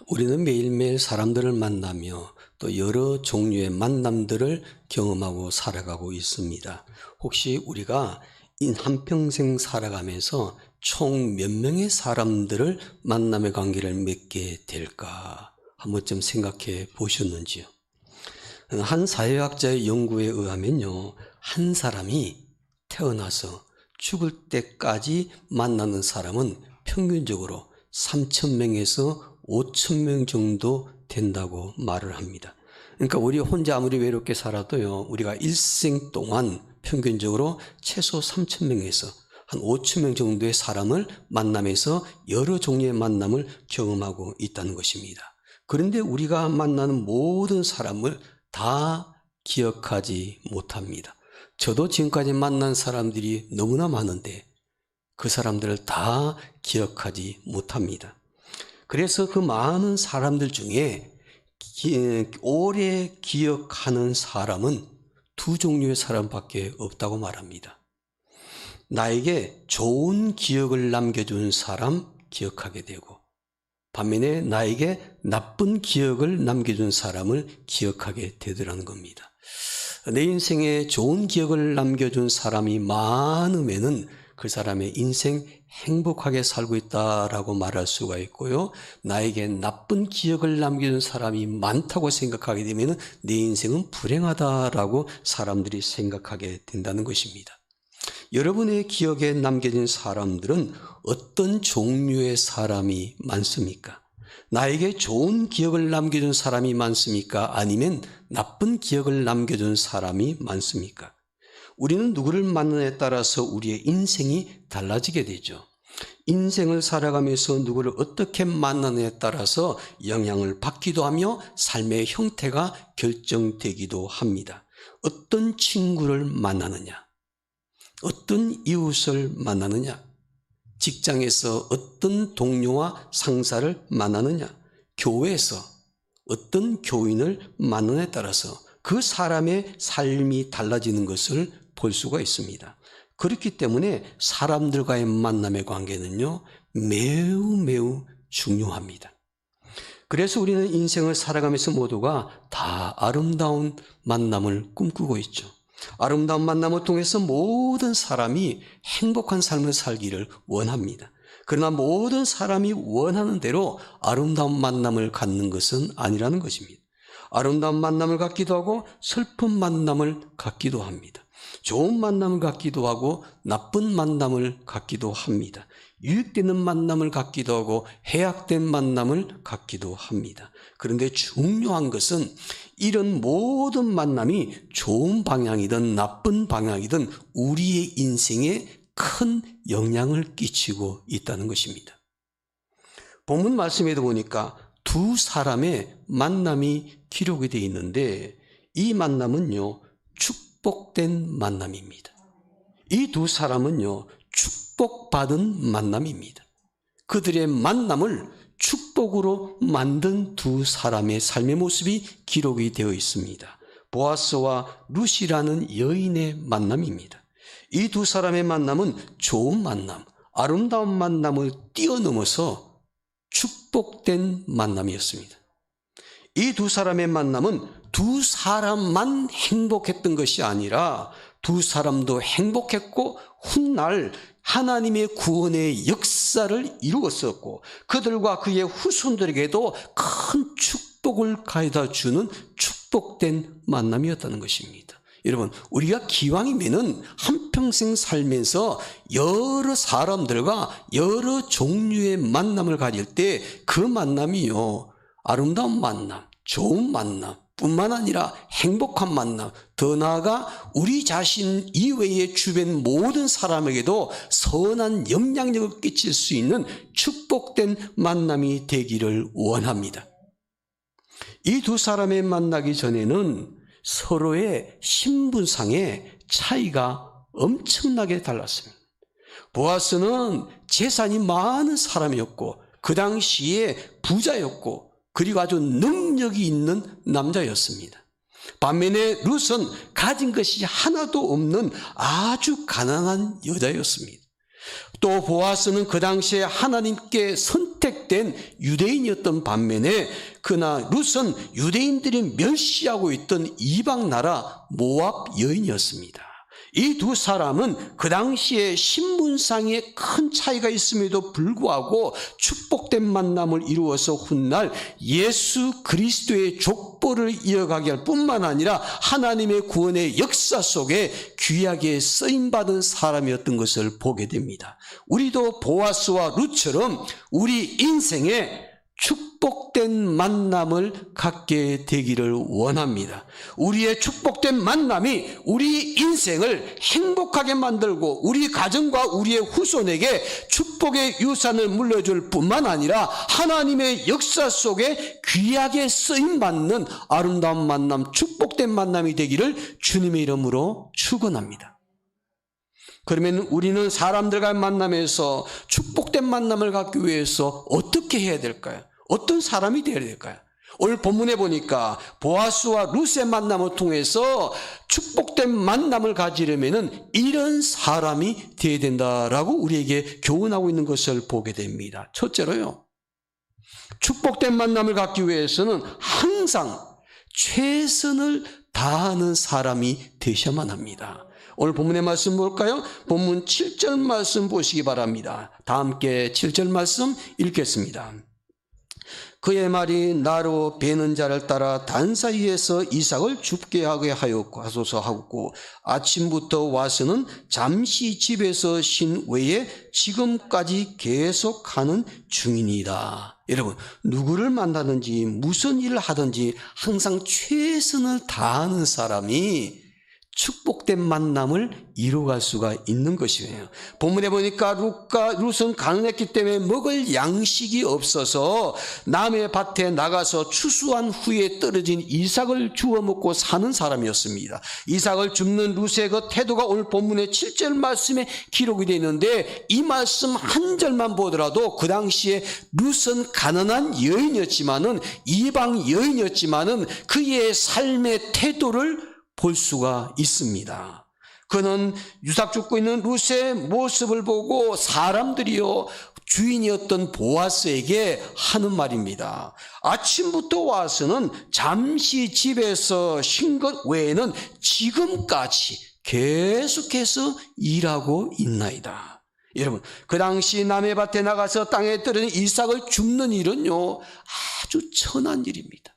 우리는 매일매일 사람들을 만나며 또 여러 종류의 만남들을 경험하고 살아가고 있습니다. 혹시 우리가 한평생 살아가면서 총 몇 명의 사람들을 만남의 관계를 맺게 될까 한 번쯤 생각해 보셨는지요? 한 사회학자의 연구에 의하면요, 한 사람이 태어나서 죽을 때까지 만나는 사람은 평균적으로 3,000명에서 5,000명 정도 된다고 말을 합니다. 그러니까 우리 혼자 아무리 외롭게 살아도요, 우리가 일생 동안 평균적으로 최소 3,000명에서 한 5,000명 정도의 사람을 만나면서 여러 종류의 만남을 경험하고 있다는 것입니다. 그런데 우리가 만나는 모든 사람을 다 기억하지 못합니다. 저도 지금까지 만난 사람들이 너무나 많은데 그 사람들을 다 기억하지 못합니다. 그래서 그 많은 사람들 중에 오래 기억하는 사람은 두 종류의 사람밖에 없다고 말합니다. 나에게 좋은 기억을 남겨준 사람 기억하게 되고, 반면에 나에게 나쁜 기억을 남겨준 사람을 기억하게 되더라는 겁니다. 내 인생에 좋은 기억을 남겨준 사람이 많으면은 그 사람의 인생 행복하게 살고 있다라고 말할 수가 있고요. 나에게 나쁜 기억을 남겨준 사람이 많다고 생각하게 되면은 내 인생은 불행하다라고 사람들이 생각하게 된다는 것입니다. 여러분의 기억에 남겨진 사람들은 어떤 종류의 사람이 많습니까? 나에게 좋은 기억을 남겨준 사람이 많습니까? 아니면 나쁜 기억을 남겨준 사람이 많습니까? 우리는 누구를 만나냐에 따라서 우리의 인생이 달라지게 되죠. 인생을 살아가면서 누구를 어떻게 만나느냐에 따라서 영향을 받기도 하며 삶의 형태가 결정되기도 합니다. 어떤 친구를 만나느냐, 어떤 이웃을 만나느냐, 직장에서 어떤 동료와 상사를 만나느냐, 교회에서 어떤 교인을 만나느냐에 따라서 그 사람의 삶이 달라지는 것을 볼 수가 있습니다. 그렇기 때문에 사람들과의 만남의 관계는요, 매우 중요합니다. 그래서 우리는 인생을 살아가면서 모두가 다 아름다운 만남을 꿈꾸고 있죠. 아름다운 만남을 통해서 모든 사람이 행복한 삶을 살기를 원합니다. 그러나 모든 사람이 원하는 대로 아름다운 만남을 갖는 것은 아니라는 것입니다. 아름다운 만남을 갖기도 하고 슬픈 만남을 갖기도 합니다. 좋은 만남을 갖기도 하고 나쁜 만남을 갖기도 합니다. 유익되는 만남을 갖기도 하고 해악된 만남을 갖기도 합니다. 그런데 중요한 것은 이런 모든 만남이 좋은 방향이든 나쁜 방향이든 우리의 인생에 큰 영향을 끼치고 있다는 것입니다. 본문 말씀에도 보니까 두 사람의 만남이 기록이 되어 있는데 이 만남은요, 축복된 만남입니다. 이 두 사람은요, 축복받은 만남입니다. 그들의 만남을 축복으로 만든 두 사람의 삶의 모습이 기록이 되어 있습니다. 보아스와 룻이라는 여인의 만남입니다. 이 두 사람의 만남은 좋은 만남, 아름다운 만남을 뛰어넘어서 축복된 만남이었습니다. 이 두 사람의 만남은 두 사람만 행복했던 것이 아니라 두 사람도 행복했고 훗날 하나님의 구원의 역사를 이루었었고 그들과 그의 후손들에게도 큰 축복을 가져다 주는 축복된 만남이었다는 것입니다. 여러분, 우리가 기왕이면은 한평생 살면서 여러 사람들과 여러 종류의 만남을 가질 때 그 만남이요, 아름다운 만남, 좋은 만남 뿐만 아니라 행복한 만남, 더 나아가 우리 자신 이외의 주변 모든 사람에게도 선한 영향력을 끼칠 수 있는 축복된 만남이 되기를 원합니다. 이 두 사람의 만나기 전에는 서로의 신분상의 차이가 엄청나게 달랐습니다. 보아스는 재산이 많은 사람이었고 그 당시에 부자였고 그리고 아주 능력이 있는 남자였습니다. 반면에 룻은 가진 것이 하나도 없는 아주 가난한 여자였습니다. 또 보아스는 그 당시에 하나님께 선택된 유대인이었던 반면에 그러나 룻은 유대인들이 멸시하고 있던 이방 나라 모압 여인이었습니다. 이 두 사람은 그 당시에 신분상의 큰 차이가 있음에도 불구하고 축복된 만남을 이루어서 훗날 예수 그리스도의 족보를 이어가게 할 뿐만 아니라 하나님의 구원의 역사 속에 귀하게 쓰임받은 사람이었던 것을 보게 됩니다. 우리도 보아스와 룻처럼 우리 인생에 축복된 만남을 갖게 되기를 원합니다. 우리의 축복된 만남이 우리 인생을 행복하게 만들고 우리 가정과 우리의 후손에게 축복의 유산을 물려줄 뿐만 아니라 하나님의 역사 속에 귀하게 쓰임받는 아름다운 만남, 축복된 만남이 되기를 주님의 이름으로 축원합니다. 그러면 우리는 사람들과의 만남에서 축복된 만남을 갖기 위해서 어떻게 해야 될까요? 어떤 사람이 되어야 될까요? 오늘 본문에 보니까 보아스와 룻의 만남을 통해서 축복된 만남을 가지려면 이런 사람이 되어야 된다라고 우리에게 교훈하고 있는 것을 보게 됩니다. 첫째로요, 축복된 만남을 갖기 위해서는 항상 최선을 다하는 사람이 되셔야만 합니다. 오늘 본문의 말씀 볼까요? 본문 7절 말씀 보시기 바랍니다. 다 함께 7절 말씀 읽겠습니다. 그의 말이 나로 베는 자를 따라 단 사이에서 이삭을 죽게 하게 하소서 하고 아침부터 와서는 잠시 집에서 쉰 외에 지금까지 계속하는 중이니이다. 여러분, 누구를 만나든지 무슨 일을 하든지 항상 최선을 다하는 사람이 축복된 만남을 이루어갈 수가 있는 것이에요. 본문에 보니까 룻은 가난했기 때문에 먹을 양식이 없어서 남의 밭에 나가서 추수한 후에 떨어진 이삭을 주워 먹고 사는 사람이었습니다. 이삭을 줍는 룻의 그 태도가 오늘 본문의 7절 말씀에 기록이 되어 있는데, 이 말씀 한 절만 보더라도 그 당시에 룻은 가난한 여인이었지만은, 이방 여인이었지만은 그의 삶의 태도를 볼 수가 있습니다. 그는 유삭 줍고 있는 룻의 모습을 보고 사람들이요, 주인이었던 보아스에게 하는 말입니다. 아침부터 와서는 잠시 집에서 쉰 것 외에는 지금까지 계속해서 일하고 있나이다. 여러분, 그 당시 남의 밭에 나가서 땅에 떨어진 이삭을 줍는 일은요, 아주 천한 일입니다.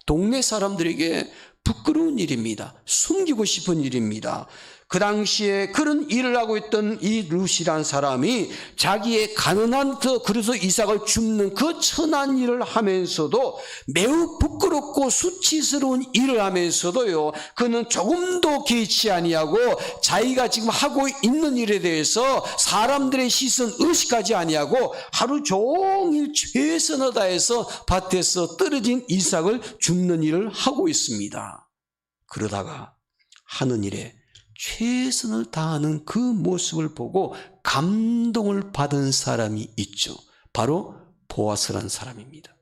동네 사람들에게 부끄러운 일입니다. 숨기고 싶은 일입니다. 그 당시에 그런 일을 하고 있던 이 룻이란 사람이 자기의 가난한 그래서 이삭을 줍는 그 천한 일을 하면서도 매우 부끄럽고 수치스러운 일을 하면서도요, 그는 조금도 개의치 아니하고 자기가 지금 하고 있는 일에 대해서 사람들의 시선 의식하지 아니하고 하루 종일 최선을 다해서 밭에서 떨어진 이삭을 줍는 일을 하고 있습니다. 그러다가 하는 일에 최선을 다하는 그 모습을 보고 감동을 받은 사람이 있죠. 바로 보아스라는 사람입니다.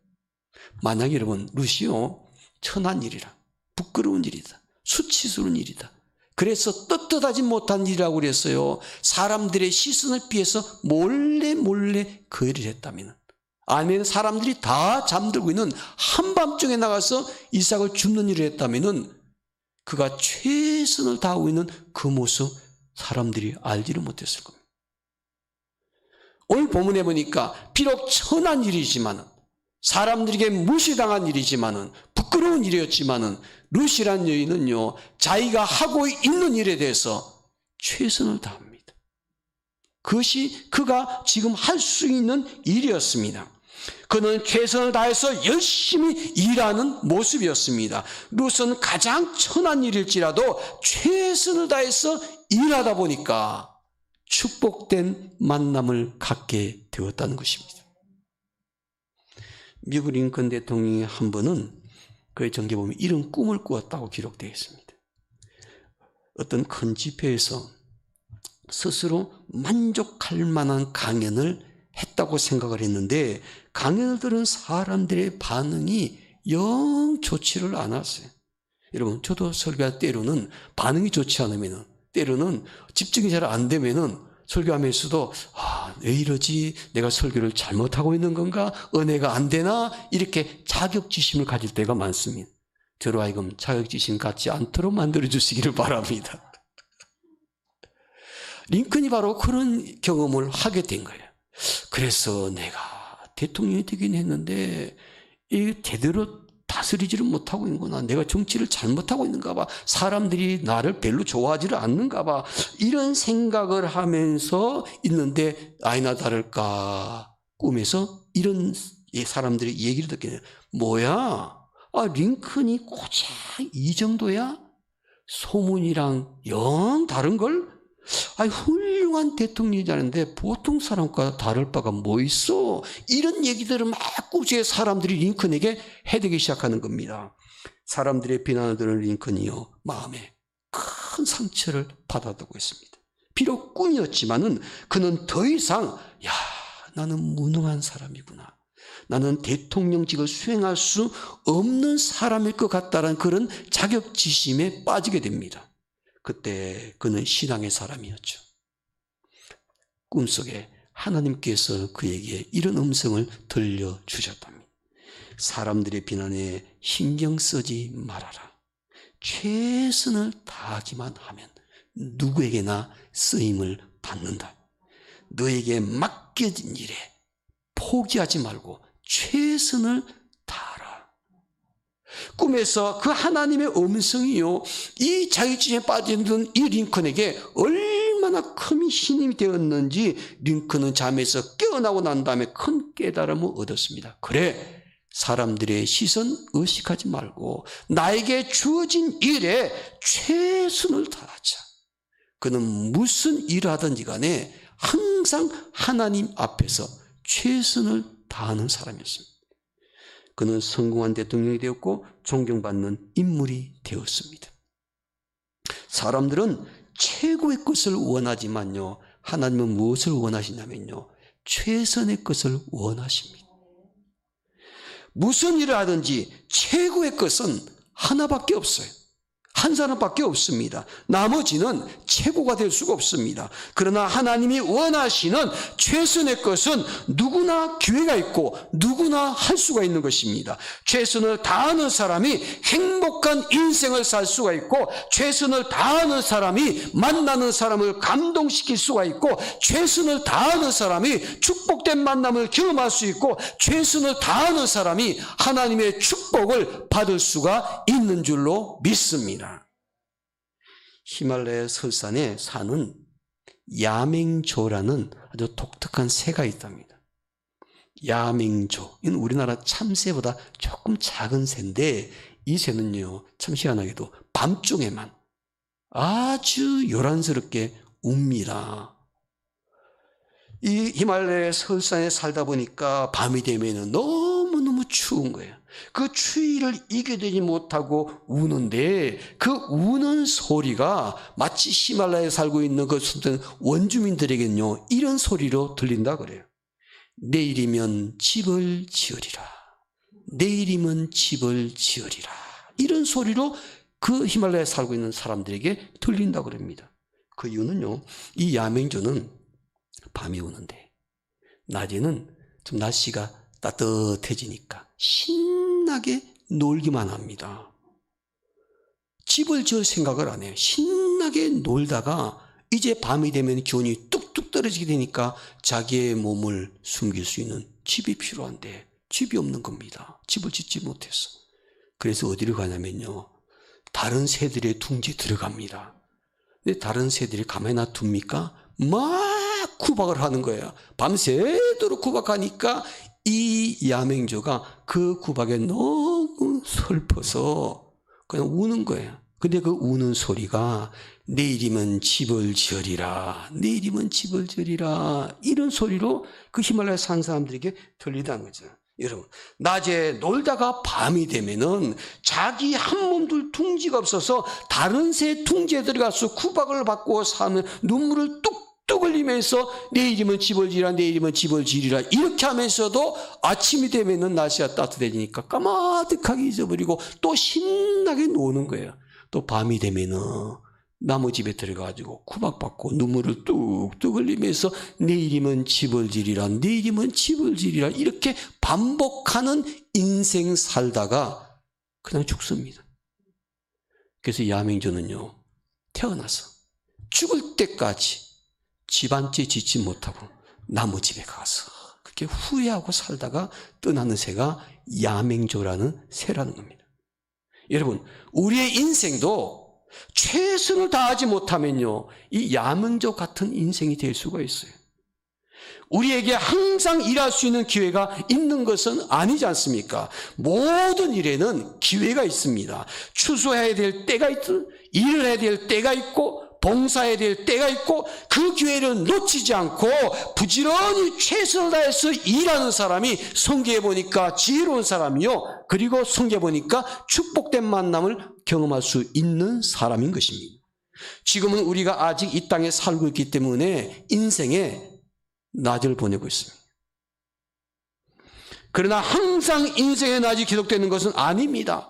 만약 여러분, 룻이요, 천한 일이라, 부끄러운 일이다, 수치스러운 일이다, 그래서 떳떳하지 못한 일이라고 그랬어요. 사람들의 시선을 피해서 몰래 그 일을 했다면, 아니면 사람들이 다 잠들고 있는 한밤중에 나가서 이삭을 줍는 일을 했다면 그가 최선을 다하고 있는 그 모습 사람들이 알지를 못했을 겁니다. 오늘 본문에 보니까 비록 천한 일이지만, 사람들에게 무시당한 일이지만, 부끄러운 일이었지만, 룻이란 여인은요, 자기가 하고 있는 일에 대해서 최선을 다합니다. 그것이 그가 지금 할 수 있는 일이었습니다. 그는 최선을 다해서 열심히 일하는 모습이었습니다. 룻은 가장 천한 일일지라도 최선을 다해서 일하다 보니까 축복된 만남을 갖게 되었다는 것입니다. 미국 링컨 대통령이 한 번은 그의 전기에 보면 이런 꿈을 꾸었다고 기록되어 있습니다. 어떤 큰 집회에서 스스로 만족할 만한 강연을 했다고 생각을 했는데, 강연을 들은 사람들의 반응이 영 좋지를 않았어요. 여러분, 저도 설교할 때로는 반응이 좋지 않으면, 때로는 집중이 잘 안 되면은 설교하면서도 왜 이러지? 내가 설교를 잘못하고 있는 건가? 은혜가 안 되나? 이렇게 자격지심을 가질 때가 많습니다. 저로 하여금 자격지심 갖지 않도록 만들어주시기를 바랍니다. 링컨이 바로 그런 경험을 하게 된 거예요. 그래서 내가 대통령이 되긴 했는데 이게 제대로 다스리지를 못하고 있는구나. 내가 정치를 잘못하고 있는가 봐. 사람들이 나를 별로 좋아하지를 않는가 봐. 이런 생각을 하면서 있는데 아니나 다를까 꿈에서 이런 사람들의 얘기를 듣게 돼요. 뭐야? 링컨이 고작 이 정도야? 소문이랑 영 다른걸? 훌륭한 대통령이라는데 보통 사람과 다를 바가 뭐 있어? 이런 얘기들을 막 꾸지게 사람들이 링컨에게 해대기 시작하는 겁니다. 사람들의 비난을 들은 링컨이요, 마음에 큰 상처를 받아두고 있습니다. 비록 꿈이었지만은 그는 더 이상 나는 무능한 사람이구나. 나는 대통령직을 수행할 수 없는 사람일 것 같다는 그런 자격지심에 빠지게 됩니다. 그때 그는 신앙의 사람이었죠. 꿈속에 하나님께서 그에게 이런 음성을 들려주셨답니다. 사람들의 비난에 신경 쓰지 말아라. 최선을 다하기만 하면 누구에게나 쓰임을 받는다. 너에게 맡겨진 일에 포기하지 말고 최선을 다하라. 꿈에서 그 하나님의 음성이요, 이 자격지심에 빠진 이 링컨에게 얼마나 큰 힘이 되었는지 링컨은 잠에서 깨어나고 난 다음에 큰 깨달음을 얻었습니다. 그래, 사람들의 시선 의식하지 말고 나에게 주어진 일에 최선을 다하자. 그는 무슨 일을 하든지 간에 항상 하나님 앞에서 최선을 다하는 사람이었습니다. 그는 성공한 대통령이 되었고 존경받는 인물이 되었습니다. 사람들은 최고의 것을 원하지만요, 하나님은 무엇을 원하시냐면요, 최선의 것을 원하십니다. 무슨 일을 하든지 최고의 것은 하나밖에 없어요. 한 사람밖에 없습니다. 나머지는 최고가 될 수가 없습니다. 그러나 하나님이 원하시는 최선의 것은 누구나 기회가 있고 누구나 할 수가 있는 것입니다. 최선을 다하는 사람이 행복한 인생을 살 수가 있고, 최선을 다하는 사람이 만나는 사람을 감동시킬 수가 있고, 최선을 다하는 사람이 축복된 만남을 경험할 수 있고, 최선을 다하는 사람이 하나님의 축복을 받을 수가 있는 줄로 믿습니다. 히말라야 설산에 사는 야맹조라는 아주 독특한 새가 있답니다. 야맹조, 이는 우리나라 참새보다 조금 작은 새인데, 이 새는요, 참 희한하게도 밤중에만 아주 요란스럽게 웁니다. 이 히말라야 설산에 살다 보니까 밤이 되면 너무너무 추운 거예요. 그 추위를 이겨내지 못하고 우는데, 그 우는 소리가 마치 히말라야에 살고 있는 그 원주민들에게는요, 이런 소리로 들린다 그래요. 내일이면 집을 지으리라. 내일이면 집을 지으리라. 이런 소리로 그 히말라야에 살고 있는 사람들에게 들린다 그럽니다. 그 이유는요, 이 야맹조는 밤이 오는데 낮에는 좀 날씨가 따뜻해지니까 신나게 놀기만 합니다. 집을 지을 생각을 안 해요. 신나게 놀다가 이제 밤이 되면 기온이 뚝뚝 떨어지게 되니까 자기의 몸을 숨길 수 있는 집이 필요한데 집이 없는 겁니다. 집을 짓지 못해서. 그래서 어디를 가냐면요, 다른 새들의 둥지에 들어갑니다. 근데 다른 새들이 가만히 놔둡니까? 막 구박을 하는 거예요. 밤새도록 구박하니까 이 야맹조가 그 구박에 너무 슬퍼서 그냥 우는 거예요. 근데 그 우는 소리가 내일이면 집을 지으리라, 내일이면 집을 지으리라, 이런 소리로 그 히말라야 산 사람들에게 들리다는 거죠. 여러분, 낮에 놀다가 밤이 되면은 자기 한 몸둘 둥지가 없어서 다른 새 둥지에 들어가서 구박을 받고 사면 눈물을 뚝뚝 흘리면서 내일이면 집을 지으라, 내일이면 집을 지으리라 이렇게 하면서도 아침이 되면은 날씨가 따뜻해지니까 까마득하게 잊어버리고 또 신나게 노는 거예요. 또 밤이 되면은 나무 집에 들어가지고 구박받고 눈물을 뚝뚝 흘리면서 내일이면 집을 지리라, 내일이면 집을 지리라 이렇게 반복하는 인생 살다가 그냥 죽습니다. 그래서 야맹조는요, 태어나서 죽을 때까지 집 한 채 짓지 못하고 나무 집에 가서 그렇게 후회하고 살다가 떠나는 새가 야맹조라는 새라는 겁니다. 여러분, 우리의 인생도 최선을 다하지 못하면요, 이 야맹조 같은 인생이 될 수가 있어요. 우리에게 항상 일할 수 있는 기회가 있는 것은 아니지 않습니까? 모든 일에는 기회가 있습니다. 추수해야 될 때가 있고, 일을 해야 될 때가 있고, 봉사해야 될 때가 있고, 그 기회를 놓치지 않고 부지런히 최선을 다해서 일하는 사람이 성경에 보니까 지혜로운 사람이요, 그리고 성경에 보니까 축복된 만남을 경험할 수 있는 사람인 것입니다. 지금은 우리가 아직 이 땅에 살고 있기 때문에 인생에 낮을 보내고 있습니다. 그러나 항상 인생의 낮이 계속되는 것은 아닙니다.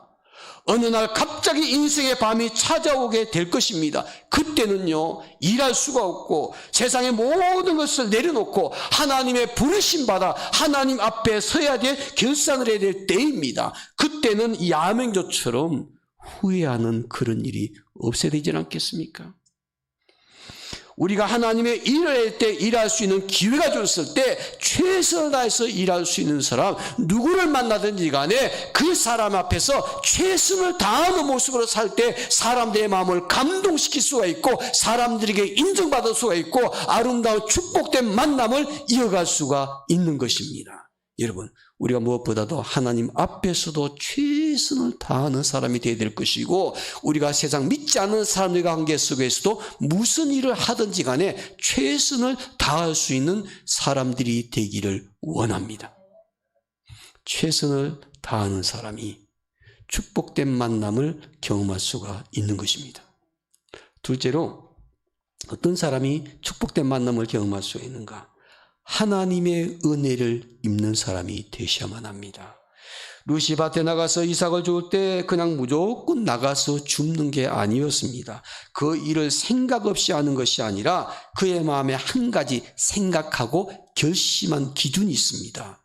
어느 날 갑자기 인생의 밤이 찾아오게 될 것입니다. 그때는요, 일할 수가 없고 세상의 모든 것을 내려놓고 하나님의 부르심 받아 하나님 앞에 서야 될, 결산을 해야 될 때입니다. 그때는 이 야맹조처럼 후회하는 그런 일이 없어야 되지 않겠습니까? 우리가 하나님의 일을 할 때 일할 수 있는 기회가 줬을 때 최선을 다해서 일할 수 있는 사람, 누구를 만나든지 간에 그 사람 앞에서 최선을 다하는 모습으로 살 때 사람들의 마음을 감동시킬 수가 있고 사람들에게 인정받을 수가 있고 아름다운 축복된 만남을 이어갈 수가 있는 것입니다. 여러분, 우리가 무엇보다도 하나님 앞에서도 최선을 다하는 사람이 되어야 될 것이고, 우리가 세상 믿지 않는 사람들과 관계 속에서도 무슨 일을 하든지 간에 최선을 다할 수 있는 사람들이 되기를 원합니다. 최선을 다하는 사람이 축복된 만남을 경험할 수가 있는 것입니다. 둘째로, 어떤 사람이 축복된 만남을 경험할 수 있는가? 하나님의 은혜를 입는 사람이 되셔야만 합니다. 룻이 밭에 나가서 이삭을 주울 때 그냥 무조건 나가서 줍는 게 아니었습니다. 그 일을 생각 없이 하는 것이 아니라 그의 마음에 한 가지 생각하고 결심한 기준이 있습니다.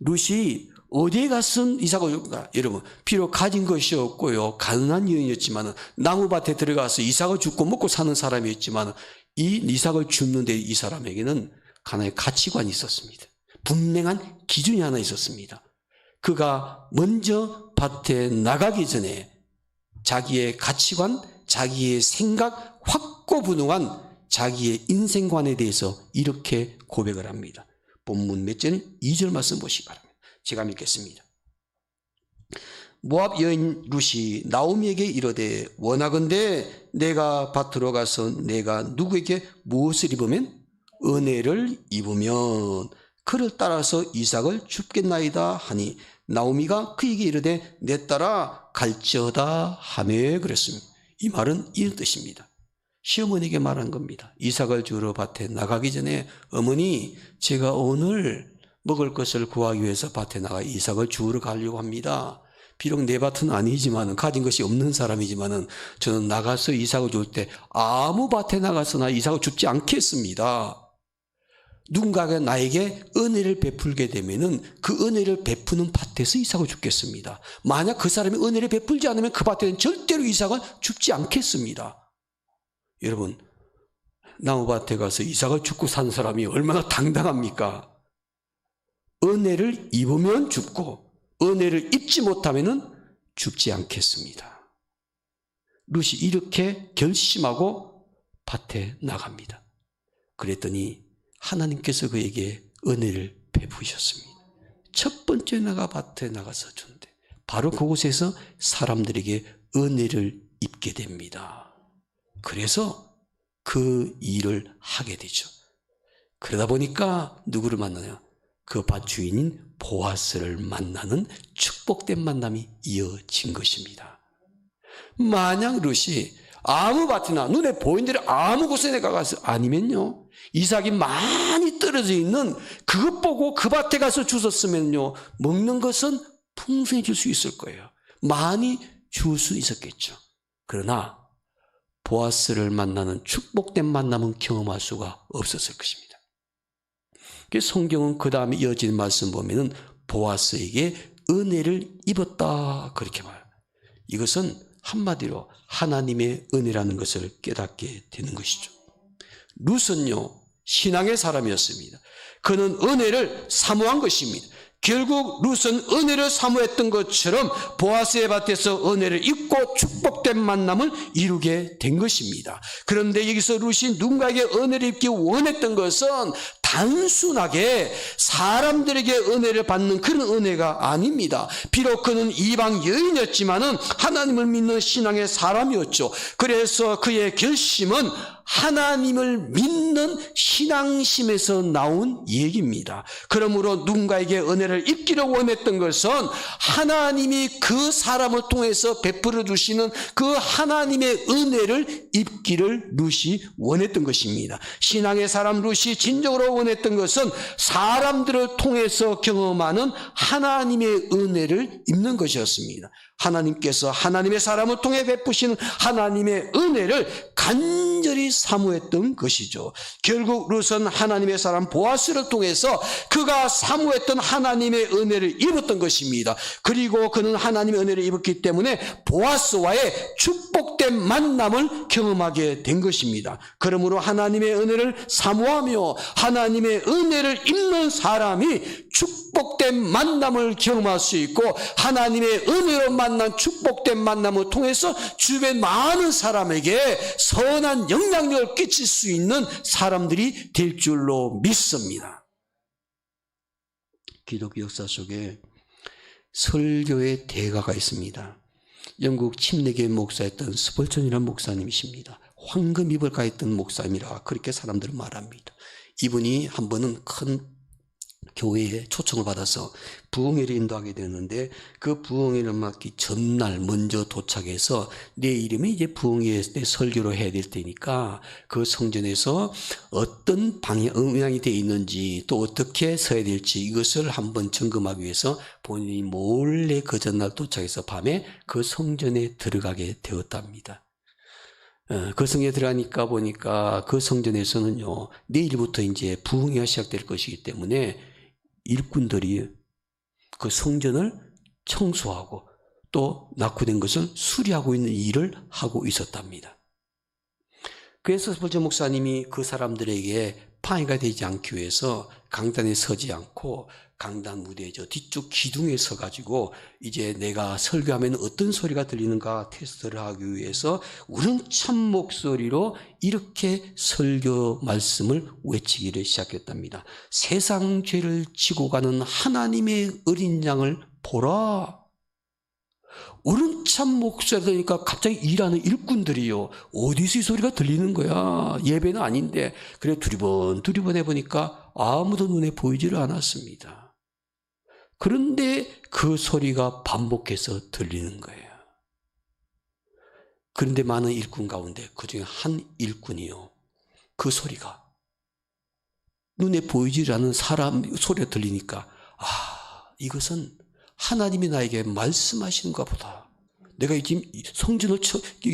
룻이 어디에 가서 이삭을 줄까? 여러분, 비록 가진 것이 없고요, 가난한 여인이었지만, 나무밭에 들어가서 이삭을 줍고 먹고 사는 사람이었지만, 이 이삭을 줍는데 이 사람에게는 하나의 가치관이 있었습니다. 분명한 기준이 하나 있었습니다. 그가 먼저 밭에 나가기 전에 자기의 가치관, 자기의 생각, 확고분명한 자기의 인생관에 대해서 이렇게 고백을 합니다. 본문 몇 절에 2절 말씀 보시기 바랍니다. 제가 읽겠습니다. 모압 여인 룻이 나오미에게 이르되 원하건대 내가 밭으로 가서 내가 누구에게 무엇을 입으면 은혜를 입으면 그를 따라서 이삭을 줍겠나이다 하니 나오미가 그에게 이르되 내 따라 갈지어다 하며 그랬습니다. 이 말은 이런 뜻입니다. 시어머니에게 말한 겁니다. 이삭을 주러 밭에 나가기 전에 어머니, 제가 오늘 먹을 것을 구하기 위해서 밭에 나가 이삭을 주우러 가려고 합니다. 비록 내 밭은 아니지만, 가진 것이 없는 사람이지만 저는 나가서 이삭을 줄 때 아무 밭에 나가서나 이삭을 줍지 않겠습니다. 누군가가 나에게 은혜를 베풀게 되면은 그 은혜를 베푸는 밭에서 이삭을 줍겠습니다. 만약 그 사람이 은혜를 베풀지 않으면 그 밭에는 절대로 이삭을 줍지 않겠습니다. 여러분, 나무밭에 가서 이삭을 줍고 산 사람이 얼마나 당당합니까? 은혜를 입으면 줍고 은혜를 입지 못하면은 줍지 않겠습니다. 룻이 이렇게 결심하고 밭에 나갑니다. 그랬더니 하나님께서 그에게 은혜를 베푸셨습니다. 첫 번째 밭에 나가서 준대. 바로 그곳에서 사람들에게 은혜를 입게 됩니다. 그래서 그 일을 하게 되죠. 그러다 보니까 누구를 만나냐? 그 밭 주인인 보아스를 만나는 축복된 만남이 이어진 것입니다. 만약 룻이 아무 밭이나 눈에 보이는 대로 아무 곳에 가서 아니면요, 이삭이 많이 떨어져 있는 그것 보고 그 밭에 가서 주웠으면요, 먹는 것은 풍성해질 수 있을 거예요. 많이 줄 수 있었겠죠. 그러나 보아스를 만나는 축복된 만남은 경험할 수가 없었을 것입니다. 성경은 그 다음에 이어지는 말씀 보면은 보아스에게 은혜를 입었다 그렇게 말해요. 이것은 한마디로 하나님의 은혜라는 것을 깨닫게 되는 것이죠. 룻은요, 신앙의 사람이었습니다. 그는 은혜를 사모한 것입니다. 결국 룻은 은혜를 사모했던 것처럼 보아스의 밭에서 은혜를 입고 축복된 만남을 이루게 된 것입니다. 그런데 여기서 룻이 누군가에게 은혜를 입기 원했던 것은 단순하게 사람들에게 은혜를 받는 그런 은혜가 아닙니다. 비록 그는 이방 여인이었지만은 하나님을 믿는 신앙의 사람이었죠. 그래서 그의 결심은 하나님을 믿는 신앙심에서 나온 얘기입니다. 그러므로 누군가에게 은혜를 입기를 원했던 것은 하나님이 그 사람을 통해서 베풀어 주시는 그 하나님의 은혜를 입기를 룻이 원했던 것입니다. 신앙의 사람 룻이 진정으로 원했던 것은 사람들을 통해서 경험하는 하나님의 은혜를 입는 것이었습니다. 하나님께서 하나님의 사람을 통해 베푸시는 하나님의 은혜를 간절히 사모했던 것이죠. 결국 룻은 하나님의 사람 보아스를 통해서 그가 사모했던 하나님의 은혜를 입었던 것입니다. 그리고 그는 하나님의 은혜를 입었기 때문에 보아스와의 축복된 만남을 경험하게 된 것입니다. 그러므로 하나님의 은혜를 사모하며 하나님의 은혜를 입는 사람이 축복된 만남을 경험할 수 있고 하나님의 은혜로 만난 축복된 만남을 통해서 주변 많은 사람에게 선한 영향력을 끼칠 수 있는 사람들이 될 줄로 믿습니다. 기독교 역사 속에 설교의 대가가 있습니다. 영국 침례교회 목사였던 스펄전이라는 목사님이십니다. 황금입을 가했던 목사님이라 그렇게 사람들은 말합니다. 이분이 한 번은 큰 교회에 초청을 받아서 부흥회를 인도하게 되는데 그 부흥회를 맡기 전날 먼저 도착해서 내일이면 이제 부흥회 때 설교를 해야 될 테니까 그 성전에서 어떤 음향이 되어 있는지 또 어떻게 서야 될지 이것을 한번 점검하기 위해서 본인이 몰래 그 전날 도착해서 밤에 그 성전에 들어가게 되었답니다. 그 성전에 들어가니까 보니까 그 성전에서는요, 내일부터 이제 부흥회가 시작될 것이기 때문에 일꾼들이 그 성전을 청소하고 또 낙후된 것을 수리하고 있는 일을 하고 있었답니다. 그래서 스펄전 목사님이 그 사람들에게 방해가 되지 않기 위해서 강단에 서지 않고 강단 무대 저 뒤쪽 기둥에 서가지고 이제 내가 설교하면 어떤 소리가 들리는가 테스트를 하기 위해서 우렁찬 목소리로 이렇게 설교 말씀을 외치기를 시작했답니다. 세상 죄를 지고 가는 하나님의 어린 양을 보라. 우렁찬 목소리가 들으니까 갑자기 일하는 일꾼들이요, 어디서 이 소리가 들리는 거야? 예배는 아닌데. 그래 두리번 해보니까 아무도 눈에 보이지를 않았습니다. 그런데 그 소리가 반복해서 들리는 거예요. 그런데 많은 일꾼 가운데 그중에 한 일꾼이요, 그 소리가 눈에 보이지 않는 사람 소리가 들리니까 이것은 하나님이 나에게 말씀하시는가 보다. 내가 지금 성전을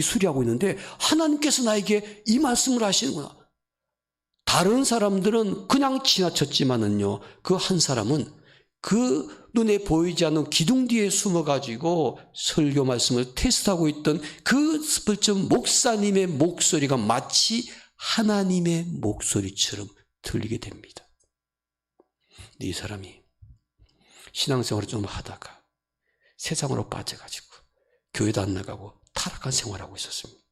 수리하고 있는데 하나님께서 나에게 이 말씀을 하시는구나. 다른 사람들은 그냥 지나쳤지만은요, 그 한 사람은 그 눈에 보이지 않는 기둥 뒤에 숨어가지고 설교 말씀을 테스트하고 있던 그 스펄전 목사님의 목소리가 마치 하나님의 목소리처럼 들리게 됩니다. 이 사람이 신앙생활을 좀 하다가 세상으로 빠져가지고 교회도 안 나가고 타락한 생활하고 있었습니다.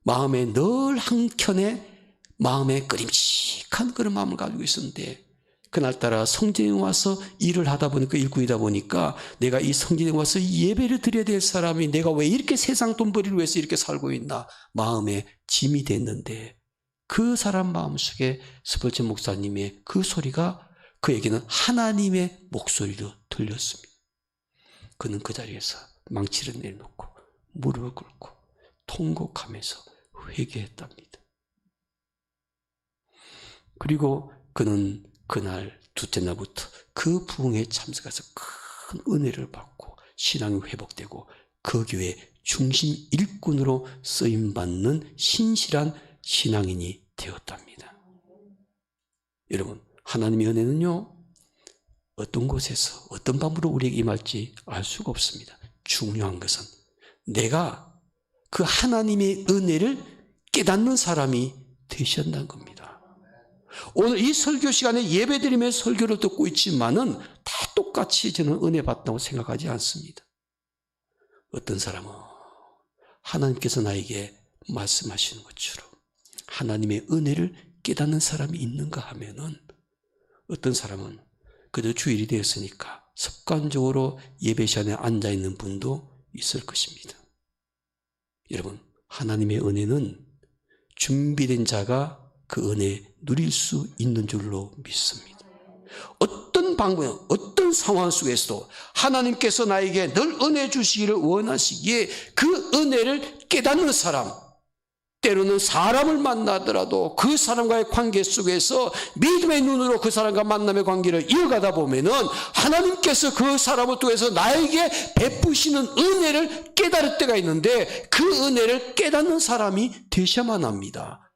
마음에 늘 한켠에 마음에 끄림칙한 그런 마음을 가지고 있었는데 그날따라 성전에 와서 일을 하다 보니까 일꾼이다 보니까 내가 이 성전에 와서 예배를 드려야 될 사람이 내가 왜 이렇게 세상 돈벌이를 위해서 이렇게 살고 있나 마음에 짐이 됐는데 그 사람 마음속에 스펄전 목사님의 그 소리가 그에게는 하나님의 목소리로 들렸습니다. 그는 그 자리에서 망치를 내려놓고 무릎을 꿇고 통곡하면서 회개했답니다. 그리고 그는 그날 둘째 날부터 그 부흥회에 참석해서 큰 은혜를 받고 신앙이 회복되고 그 교회에 중심 일꾼으로 쓰임받는 신실한 신앙인이 되었답니다. 여러분, 하나님의 은혜는요, 어떤 곳에서 어떤 방법으로 우리에게 임할지 알 수가 없습니다. 중요한 것은 내가 그 하나님의 은혜를 깨닫는 사람이 되셨다는 겁니다. 오늘 이 설교 시간에 예배드리며 설교를 듣고 있지만은 다 똑같이 저는 은혜 받다고 생각하지 않습니다. 어떤 사람은 하나님께서 나에게 말씀하시는 것처럼 하나님의 은혜를 깨닫는 사람이 있는가 하면은, 어떤 사람은 그저 주일이 되었으니까 습관적으로 예배 시간에 앉아있는 분도 있을 것입니다. 여러분, 하나님의 은혜는 준비된 자가 그 은혜 누릴 수 있는 줄로 믿습니다. 어떤 방법, 어떤 상황 속에서도 하나님께서 나에게 늘 은혜 주시기를 원하시기에 그 은혜를 깨닫는 사람, 때로는 사람을 만나더라도 그 사람과의 관계 속에서 믿음의 눈으로 그 사람과 만남의 관계를 이어가다 보면은 하나님께서 그 사람을 통해서 나에게 베푸시는 은혜를 깨달을 때가 있는데, 그 은혜를 깨닫는 사람이 되셔야만 합니다.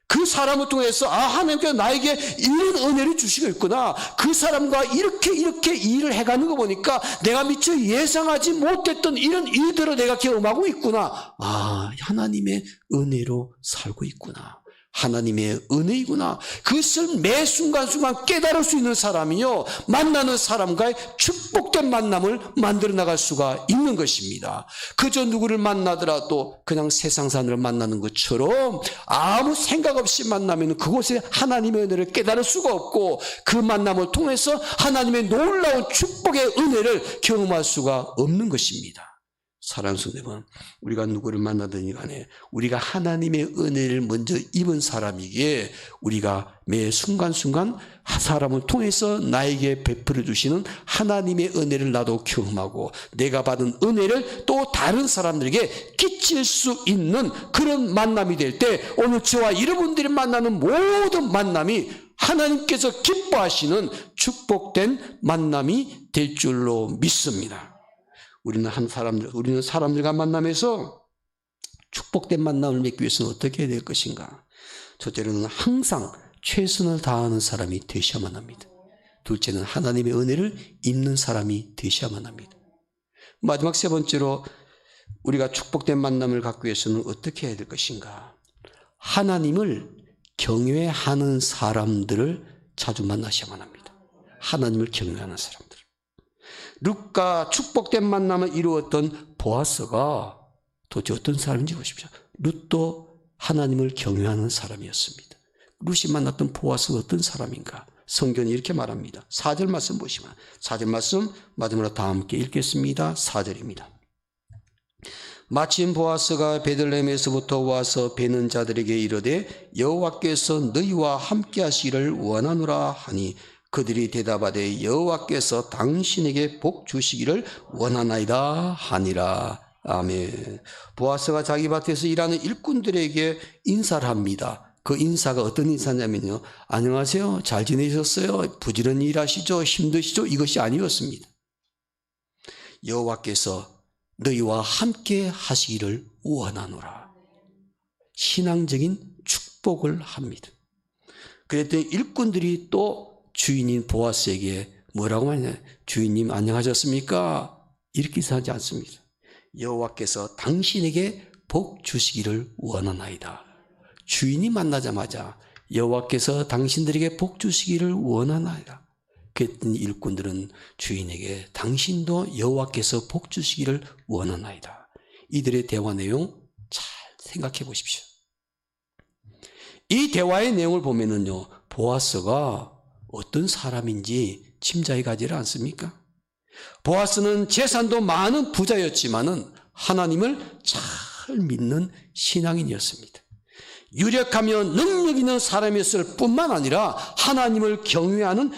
그 사람을 통해서 하나님께서 나에게 이런 은혜를 주시고 있구나, 그 사람과 이렇게 일을 해가는 거 보니까 내가 미처 예상하지 못했던 이런 일들을 내가 경험하고 있구나, 하나님의 은혜로 살고 있구나, 하나님의 은혜이구나, 그것을 매 순간순간 깨달을 수 있는 사람이요, 만나는 사람과의 축복된 만남을 만들어 나갈 수가 있는 것입니다. 그저 누구를 만나더라도 그냥 세상 사람을 만나는 것처럼 아무 생각 없이 만나면 그곳에 하나님의 은혜를 깨달을 수가 없고, 그 만남을 통해서 하나님의 놀라운 축복의 은혜를 경험할 수가 없는 것입니다. 사랑하는 성도님은, 우리가 누구를 만나든 간에 우리가 하나님의 은혜를 먼저 입은 사람이기에 우리가 매 순간순간 사람을 통해서 나에게 베풀어 주시는 하나님의 은혜를 나도 경험하고, 내가 받은 은혜를 또 다른 사람들에게 끼칠 수 있는 그런 만남이 될 때, 오늘 저와 여러분들이 만나는 모든 만남이 하나님께서 기뻐하시는 축복된 만남이 될 줄로 믿습니다. 우리는 사람들과 만나면서 축복된 만남을 맺기 위해서는 어떻게 해야 될 것인가? 첫째로는 항상 최선을 다하는 사람이 되셔야만 합니다. 둘째는 하나님의 은혜를 입는 사람이 되셔야만 합니다. 마지막 세 번째로 우리가 축복된 만남을 갖기 위해서는 어떻게 해야 될 것인가? 하나님을 경외하는 사람들을 자주 만나셔야만 합니다. 하나님을 경외하는 사람들. 룻과 축복된 만남을 이루었던 보아스가 도대체 어떤 사람인지 보십시오. 룻도 하나님을 경외하는 사람이었습니다. 룻이 만났던 보아스가 어떤 사람인가? 성경이 이렇게 말합니다. 4절 말씀 보시면, 4절 말씀 마지막으로 다 함께 읽겠습니다. 4절입니다. 마침 보아스가 베들레헴에서부터 와서 베는 자들에게 이르되 여호와께서 너희와 함께 하시기를 원하노라 하니, 그들이 대답하되 여호와께서 당신에게 복 주시기를 원하나이다 하니라. 아멘. 보아스가 자기 밭에서 일하는 일꾼들에게 인사를 합니다. 그 인사가 어떤 인사냐면요, 안녕하세요, 잘 지내셨어요, 부지런히 일하시죠, 힘드시죠, 이것이 아니었습니다. 여호와께서 너희와 함께 하시기를 원하노라. 신앙적인 축복을 합니다. 그랬더니 일꾼들이 또 주인인 보아스에게 뭐라고 하냐? 주인님 안녕하셨습니까? 이렇게 인사하지 않습니다. 여호와께서 당신에게 복 주시기를 원하나이다. 주인이 만나자마자 여호와께서 당신들에게 복 주시기를 원하나이다. 그랬더니 일꾼들은 주인에게 당신도 여호와께서 복 주시기를 원하나이다. 이들의 대화 내용 잘 생각해 보십시오. 이 대화의 내용을 보면은요, 보아스가 어떤 사람인지 짐작이 가지를 않습니까? 보아스는 재산도 많은 부자였지만은 하나님을 잘 믿는 신앙인이었습니다. 유력하며 능력 있는 사람이었을 뿐만 아니라 하나님을 경외하는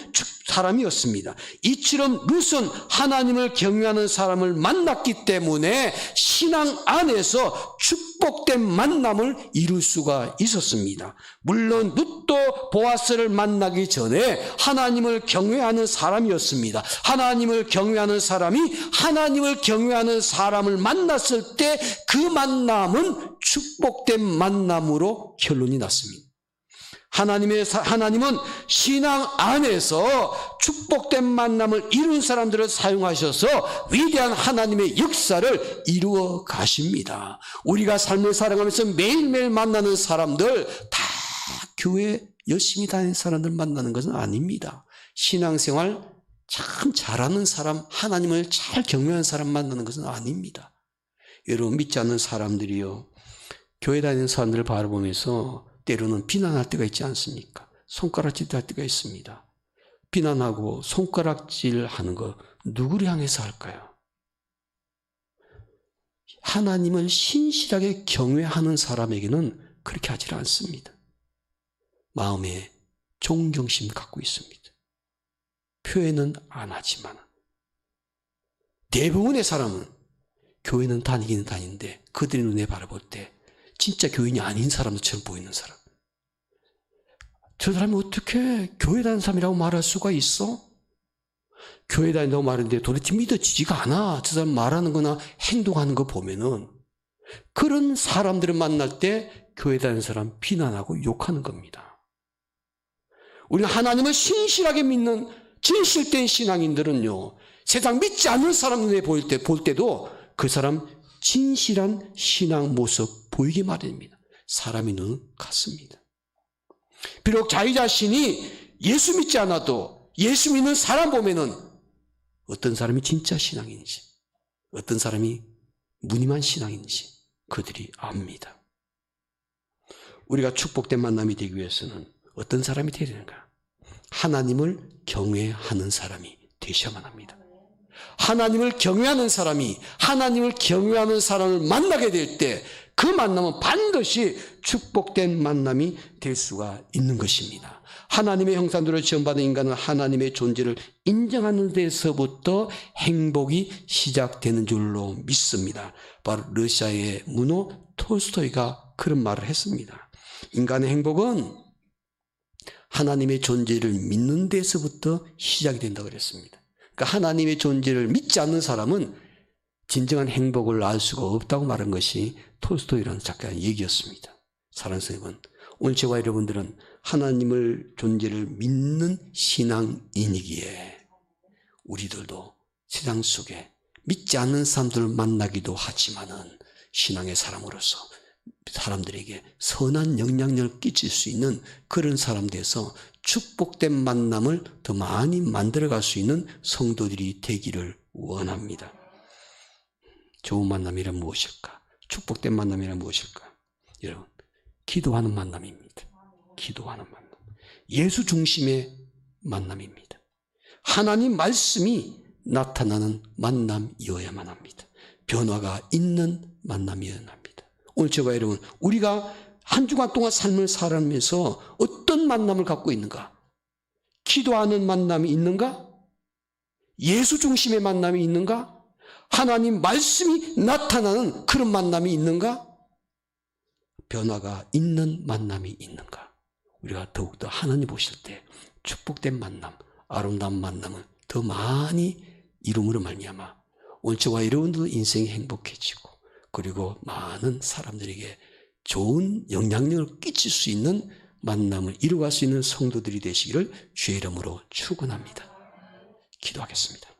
사람이었습니다. 이처럼 룻은 하나님을 경외하는 사람을 만났기 때문에 신앙 안에서 축복된 만남을 이룰 수가 있었습니다. 물론 룻도 보아스를 만나기 전에 하나님을 경외하는 사람이었습니다. 하나님을 경외하는 사람이 하나님을 경외하는 사람을 만났을 때 그 만남은 축복된 만남으로 결론이 났습니다. 하나님은 신앙 안에서 축복된 만남을 이룬 사람들을 사용하셔서 위대한 하나님의 역사를 이루어 가십니다. 우리가 삶을 살아가면서 매일매일 만나는 사람들 다 교회 열심히 다니는 사람들 만나는 것은 아닙니다. 신앙생활 참 잘하는 사람, 하나님을 잘 경외하는 사람 만나는 것은 아닙니다. 여러분, 믿지 않는 사람들이요, 교회 다니는 사람들을 바라보면서 때로는 비난할 때가 있지 않습니까? 손가락질 할 때가 있습니다. 비난하고 손가락질 하는 거 누구를 향해서 할까요? 하나님을 신실하게 경외하는 사람에게는 그렇게 하지 않습니다. 마음에 존경심 갖고 있습니다. 표현은 안 하지만 대부분의 사람은 교회는 다니기는 다니는데 그들의 눈에 바라볼 때 진짜 교인이 아닌 사람들처럼 보이는 사람. 저 사람이 어떻게 교회 다니는 사람이라고 말할 수가 있어? 교회 다닌다고 말하는데 도대체 믿어지지가 않아. 저 사람 말하는 거나 행동하는 거 보면은 그런 사람들을 만날 때 교회 다니는 사람 비난하고 욕하는 겁니다. 우리가 하나님을 신실하게 믿는 진실된 신앙인들은요, 세상 믿지 않는 사람 눈에 볼 때도 그 사람 진실한 신앙 모습 보이게 마련입니다. 사람의 눈은 같습니다. 비록 자기 자신이 예수 믿지 않아도 예수 믿는 사람 보면은 어떤 사람이 진짜 신앙인지, 어떤 사람이 무늬만 신앙인지 그들이 압니다. 우리가 축복된 만남이 되기 위해서는 어떤 사람이 되어야 되는가? 하나님을 경외하는 사람이 되셔야만 합니다. 하나님을 경외하는 사람이 하나님을 경외하는 사람을 만나게 될 때 그 만남은 반드시 축복된 만남이 될 수가 있는 것입니다. 하나님의 형상대로 지음받은 인간은 하나님의 존재를 인정하는 데서부터 행복이 시작되는 줄로 믿습니다. 바로 러시아의 문호 톨스토이가 그런 말을 했습니다. 인간의 행복은 하나님의 존재를 믿는 데서부터 시작이 된다고 그랬습니다. 그러니까 하나님의 존재를 믿지 않는 사람은 진정한 행복을 알 수가 없다고 말한 것이 톨스토이라는 작가의 얘기였습니다. 사랑하는 선생님은 오늘 저와 여러분들은 하나님을 존재를 믿는 신앙인이기에 우리들도 세상 속에 믿지 않는 사람들을 만나기도 하지만은 신앙의 사람으로서 사람들에게 선한 영향력을 끼칠 수 있는 그런 사람 돼서 축복된 만남을 더 많이 만들어갈 수 있는 성도들이 되기를 원합니다. 좋은 만남이란 무엇일까? 축복된 만남이란 무엇일까? 여러분, 기도하는 만남입니다. 기도하는 만남. 예수 중심의 만남입니다. 하나님 말씀이 나타나는 만남이어야만 합니다. 변화가 있는 만남이어야만 합니다. 오늘 저와 여러분, 우리가 한 주간 동안 삶을 살아가면서 어떤 만남을 갖고 있는가? 기도하는 만남이 있는가? 예수 중심의 만남이 있는가? 하나님 말씀이 나타나는 그런 만남이 있는가? 변화가 있는 만남이 있는가? 우리가 더욱더 하나님 보실 때 축복된 만남, 아름다운 만남을 더 많이 이룸으로 말미암아 오늘 저와 여러분들도 인생이 행복해지고 그리고 많은 사람들에게 좋은 영향력을 끼칠 수 있는 만남을 이루어갈 수 있는 성도들이 되시기를 주의 이름으로 축원합니다. 기도하겠습니다.